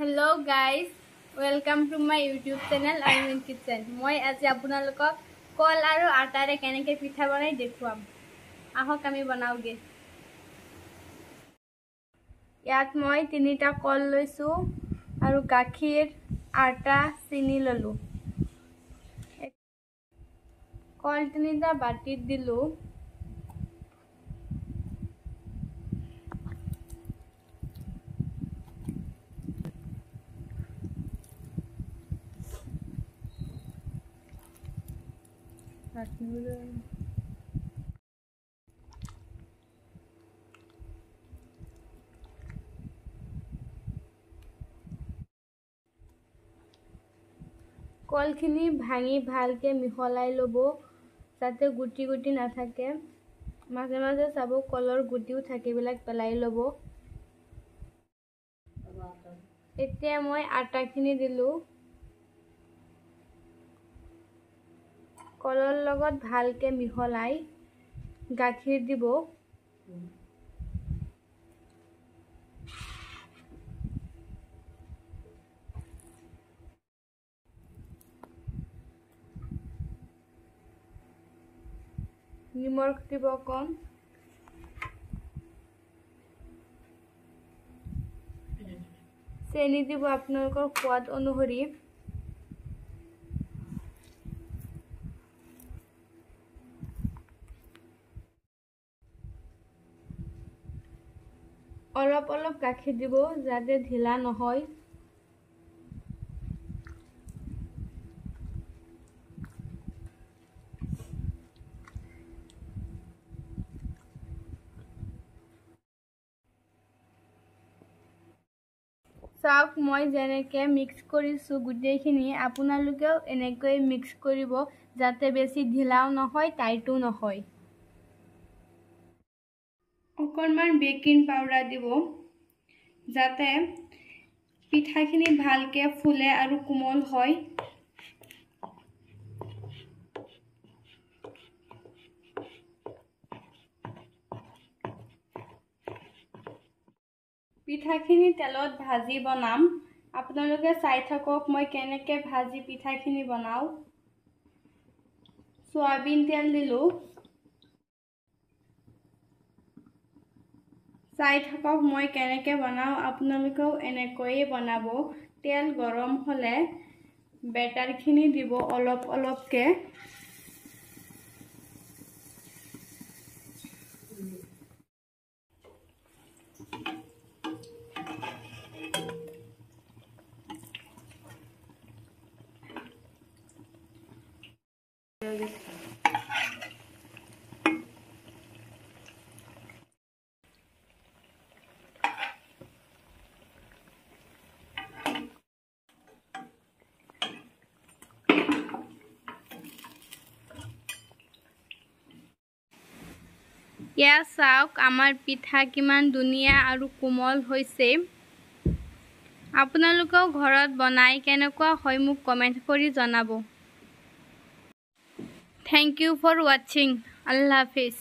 Hello guys, welcome to my YouTube channel Armin Kitchen. মই আজি আপোনালোকক কল আৰু আটাৰে কেনেকৈ পিঠা বনাই দেখুৱাম। আহক আমি বনাওগে। ইয়াত মই 3টা কল লৈছো আৰু গাখীৰ, আটা, চিনি ললো। কল 3টা বাটিত দিলো। কলখিনি ভাঙি ভালকে মিহলাই লব যাতে গুটি গুটি নাথাকে। মাজে মাজে চাব কলৰ গুটিও থাকে, বিলাক পেলাই লব। এতিয়া মই আটাখিনি দিলো। কলৰ লগত ভালকে মিহলাই গাখীৰ দিব। নিমখ দিব কম। চেনি দিব আপোনালোকৰ সোৱাদ অনুসৰি। অলপ অলপ গাখীৰ দিব যাতে ঢিলা নহয়। চাওক মই যেনেকৈ মিক্স কৰিছোঁ গোটেইখিনি, আপোনালোকেও এনেকৈ মিক্স কৰিব যাতে বেছি ঢিলাও নহয় টাইটো নহয়। অকণমান বেকিং পাউডাৰ দিব যাতে পিঠাখিনি ভালকৈ ফুলে আৰু কোমল হয়। পিঠাখিনি তেলত ভাজি বনাম। আপোনালোকে চাই থাকক মই কেনেকৈ ভাজি পিঠাখিনি বনাও। সয়াবিন তেল দিলো। চাই থাকক মই কেনেকৈ বনাও, আপোনালোকেও এনেকৈয়ে বনাব। তেল গৰম হ'লে বেটাৰখিনি দিব অলপ অলপকৈ। ইয়া চাওক আমাৰ পিঠা কিমান ধুনীয়া আৰু কোমল হৈছে। আপোনালোকেও ঘৰত বনাই কেনেকুৱা হয় মোক কমেন্ট কৰি জনাব। Thank you for watching. Allah Hafiz.